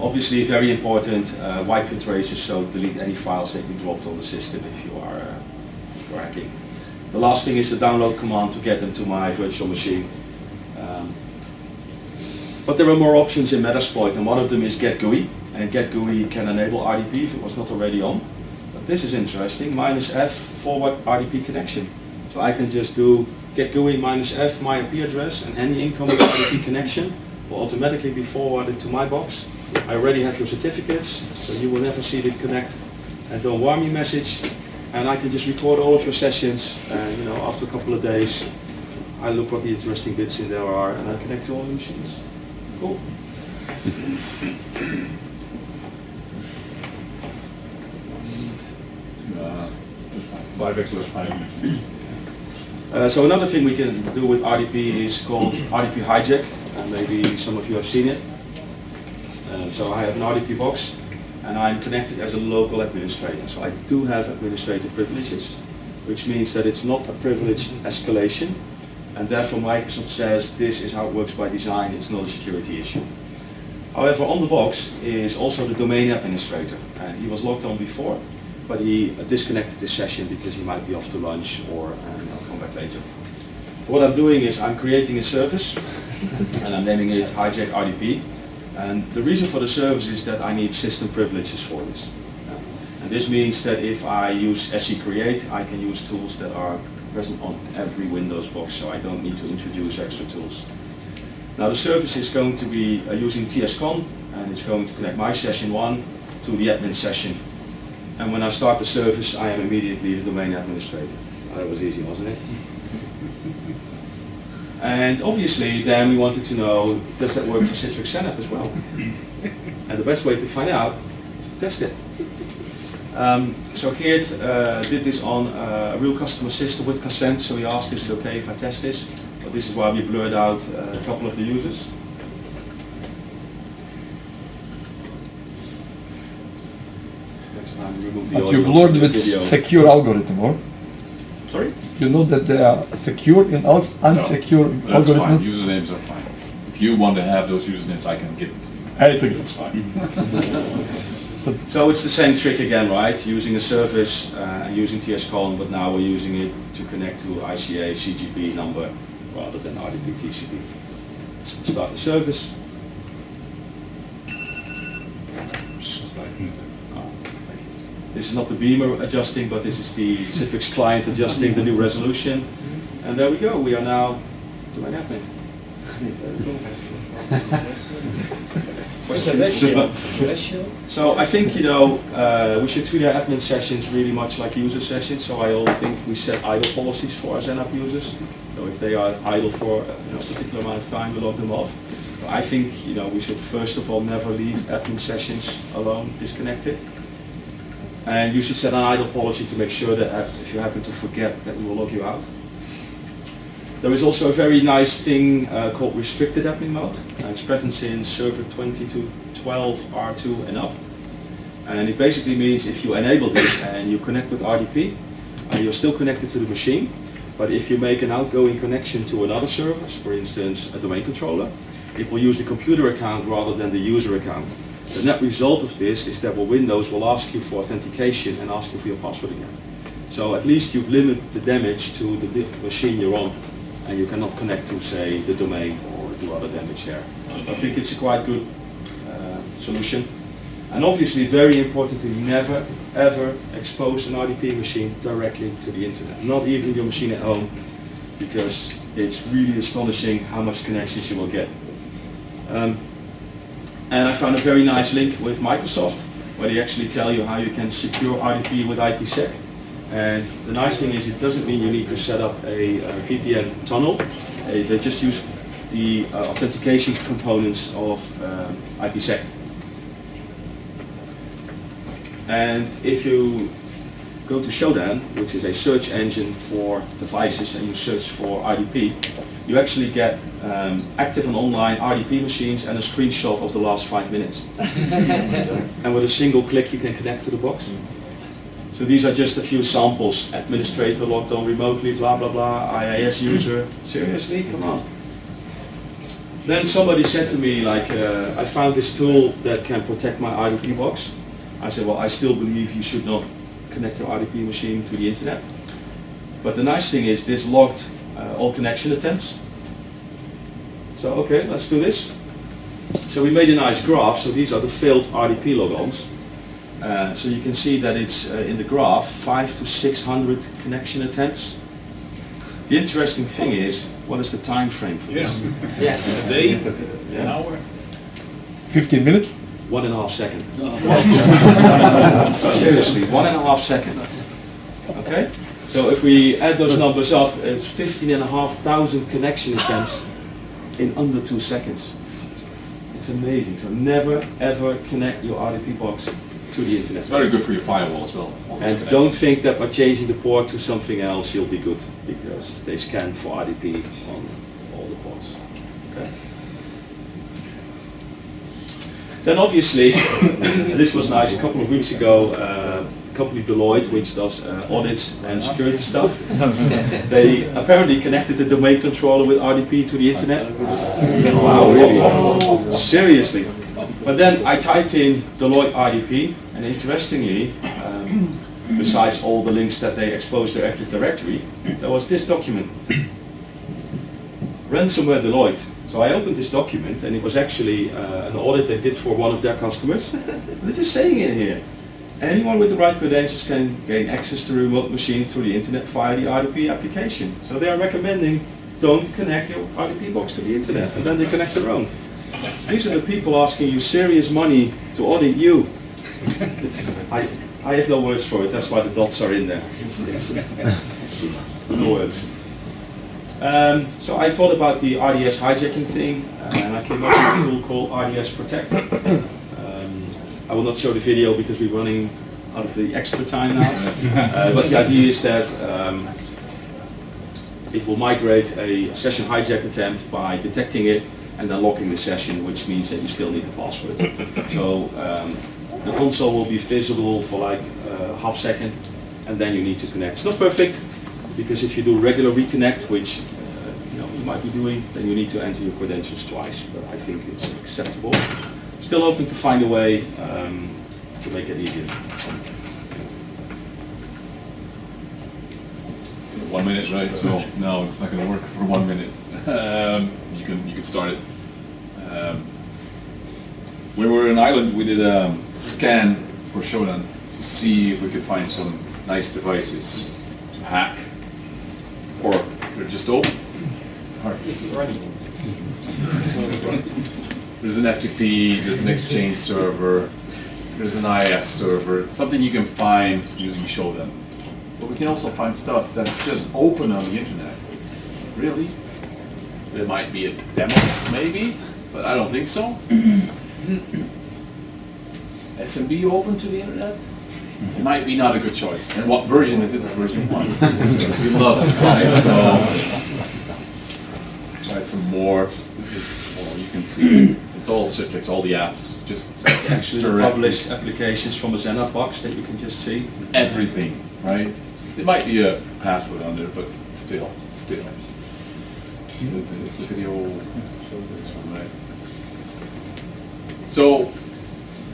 Obviously, very important, wipe and traces, so delete any files that you dropped on the system if you are hacking. The last thing is the download command to get them to my virtual machine. But there are more options in Metasploit, and one of them is getGUI, and getGUI can enable RDP if it was not already on. But this is interesting, -F forward RDP connection. So I can just do getGUI -F my IP address, and any incoming RDP connection will automatically be forwarded to my box. I already have your certificates, so you will never see the connect and don't warn me message. And I can just record all of your sessions, and you know, after a couple of days, I look what the interesting bits in there are, and I connect to all the machines. Cool. Biometrics was 5 minutes. So another thing we can do with RDP is called Rtp Hijack, and maybe some of you have seen it. So I have an RDP box, and I'm connected as a local administrator. So I do have administrative privileges, which means that it's not a privilege escalation, and therefore Microsoft says this is how it works by design, it's not a security issue. However, on the box is also the domain administrator, and he was logged on before, but he disconnected this session because he might be off to lunch, or I'll come back later. What I'm doing is I'm creating a service, and I'm naming it Hijack RDP. And the reason for the service is that I need system privileges for this. And this means that if I use SC Create, I can use tools that are present on every Windows box, so I don't need to introduce extra tools. Now the service is going to be using TSCon, and it's going to connect my session 1 to the admin session. And when I start the service, I am immediately the domain administrator. That was easy, wasn't it? And obviously then we wanted to know, does that work for Citrix Setup as well? And the best way to find out is to test it. So Geert did this on a real customer system with consent, so he asked, is it okay if I test this? But this is why we blurred out a couple of the users. Next time we remove the But audio you blurred from the with video. secure algorithm, or? Sorry? You know that they are secure and unsecure That's fine, algorithm? usernames are fine. If you want to have those usernames, I can give them to you. It's okay. That's fine. So it's the same trick again, right? Using a service and using TSCon, but now we're using it to connect to ICA CGP number rather than RDP TCP. Start the service. 5 minutes. Oh, thank you. This is not the beamer adjusting, but this is the Citrix client adjusting the new resolution. And there we go, we are now doing admin. So I think, you know, we should treat our admin sessions really much like user sessions. So I all think we set idle policies for our ZenUp users. So if they are idle for a particular amount of time, we log them off. So I think, you know, we should first of all never leave admin sessions alone, disconnected. And you should set an idle policy to make sure that if you happen to forget, that we will log you out. There is also a very nice thing called restricted admin mode. It's present in server 20.12 R2 and up. And it basically means if you enable this and you connect with RDP, you're still connected to the machine. But if you make an outgoing connection to another service, for instance a domain controller, it will use the computer account rather than the user account. The net result of this is that Windows will ask you for authentication and ask you for your password again. So at least you've limited the damage to the machine you're on, and you cannot connect to, say, the domain or do other damage there. I think it's a quite good solution. And obviously very important to never ever expose an RDP machine directly to the internet, not even your machine at home, because it's really astonishing how much connections you will get. And I found a very nice link with Microsoft, where they actually tell you how you can secure RDP with Ipsec. And the nice thing is, it doesn't mean you need to set up a VPN tunnel. They just use the authentication components of Ipsec. And if you go to Shodan, which is a search engine for devices, and you search for RDP, you actually get active and online RDP machines and a screenshot of the last 5 minutes. And with a single click you can connect to the box. So these are just a few samples. Administrator logged on remotely, blah blah blah, IIS user. Seriously? Come on. Then somebody said to me, like, I found this tool that can protect my RDP box. I said, well, I still believe you should not connect your RDP machine to the internet. But the nice thing is, this logged all connection attempts. So okay, let's do this. So we made a nice graph. So these are the failed RDP logons. So you can see that it's in the graph 500 to 600 connection attempts. The interesting thing is, what is the time frame for this? Yes. A day? An hour? 15 minutes? 1.5 seconds. Seriously, 1.5 seconds. Okay? So if we add those numbers up, it's 15,500 connection attempts in under 2 seconds. It's amazing. So never ever connect your RDP box to the internet. It's very good for your firewall as well. And don't think that by changing the port to something else you'll be good, because they scan for RDP on all the ports. Okay. Then obviously, this was nice, a couple of weeks ago, company Deloitte, which does audits and security stuff, they apparently connected the domain controller with RDP to the internet. Wow, really? Seriously. But then I typed in Deloitte RDP, and interestingly, besides all the links that they exposed their Active Directory, there was this document. Ransomware Deloitte. So I opened this document, and it was actually an audit they did for one of their customers. They're just saying it here. Anyone with the right credentials can gain access to a remote machine through the internet via the RDP application. So they are recommending, don't connect your RDP box to the internet, and then they connect their own. These are the people asking you serious money to audit you. I have no words for it, that's why the dots are in there. No words. So I thought about the RDS hijacking thing, and I came up with a tool called RDS Protect. I will not show the video because we're running out of the extra time now. But the idea is that it will migrate a session hijack attempt by detecting it and then locking the session, which means that you still need the password. So the console will be visible for like half second, and then you need to connect. It's not perfect, because if you do regular reconnect, which you might be doing, then you need to enter your credentials twice, but I think it's acceptable. Still hoping to find a way to make it easier. 1 minute, right? So no, it's not going to work for 1 minute. You can start it. When we were in Ireland, we did a scan for Shodan to to see if we could find some nice devices to hack, or they're just open. It's hard to see. There's an FTP, there's an Exchange server, there's an IS server, something you can find using Show Them. But we can also find stuff that's just open on the internet. Really? There might be a demo, maybe, but I don't think so. SMB open to the internet? It might be not a good choice. And what version is it? It's version 1. We love it, right? So, tried some more. This is, well, you can see, it's all Citrix, all the apps. Just It's actually directly. published applications from a Xena box that you can just see. Everything, right? There might be a password on there, but still. It's the video shows this one, right? So,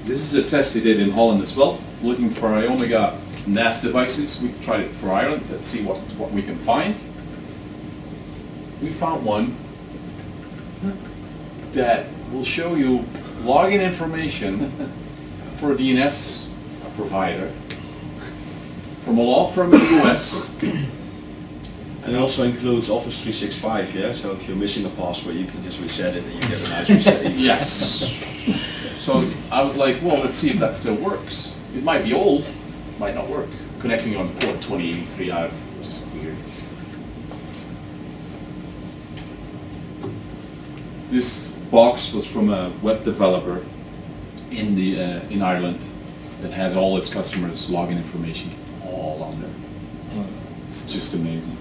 this is a test they did in Holland as well, looking for Iomega NAS devices. We tried it for Ireland to see what we can find. We found one that will show you login information for a DNS provider from a law firm in the US. And it also includes Office 365, yeah? So if you're missing a password, you can just reset it and you get a nice reset. Yes. So I was like, well, let's see if that still works. It might be old, might not work. Connecting on port 2083 out, just weird. This box was from a web developer in Ireland that has all its customers' login information all on there. It's just amazing.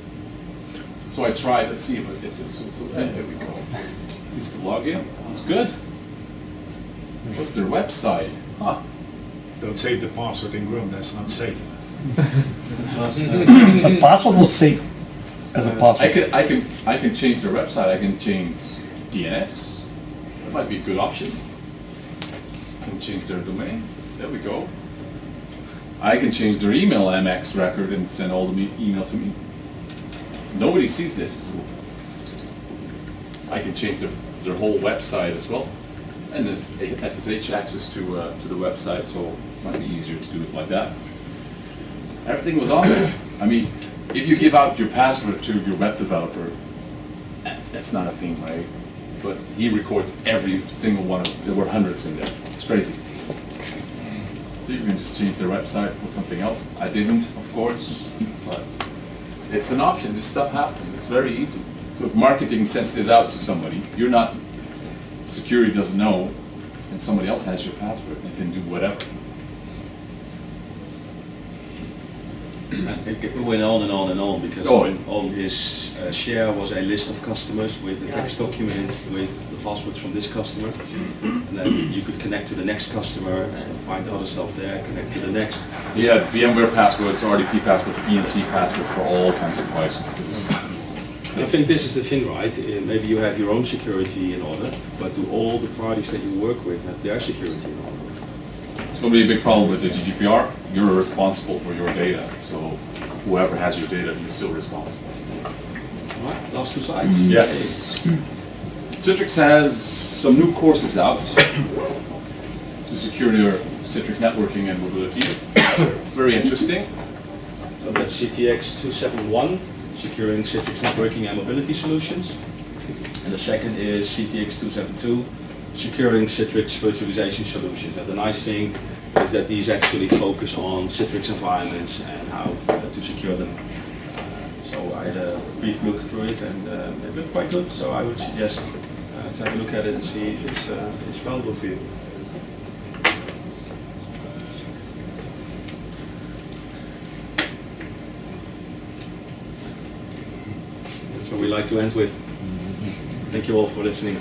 So I tried, let's see if this suits it. There we go. It's the login. It's good. What's their website? Huh. Don't save the password in Chrome, that's not safe. The password was saved as a password. I can change their website. I can change DNS. That might be a good option. I can change their domain. There we go. I can change their email MX record and send all the email to me. Nobody sees this. I can change their whole website as well. And there's SSH access to the website, so it might be easier to do it like that. Everything was on there. I mean, if you give out your password to your web developer, that's not a thing, right? But he records every single one of them. There were hundreds in there. It's crazy. So you can just change their website with something else. I didn't, of course, but it's an option. This stuff happens. It's very easy. So if marketing sends this out to somebody, you're not, security doesn't know, and somebody else has your password, they can do whatever. It went on and on and on because on his share was a list of customers with a text document with the passwords from this customer, and then you could connect to the next customer, find other stuff there, connect to the next. Yeah, VMware passwords, RDP password, VNC password for all kinds of devices. I think this is the thing, right? Maybe you have your own security in order, but do all the parties that you work with have their security in order? It's going to be a big problem with the GDPR. You're responsible for your data, so whoever has your data, you're still responsible. All right, last two slides. Yes. Citrix has some new courses out to secure your Citrix networking and mobility. Very interesting. So that's CTX 271, securing Citrix networking and mobility solutions. And the second is CTX 272, securing Citrix virtualization solutions. And the nice thing is that these actually focus on Citrix environments and how to secure them. So I had a brief look through it and it looked quite good. So I would suggest to have a look at it and see if it's valuable for you. That's what we like to end with. Thank you all for listening.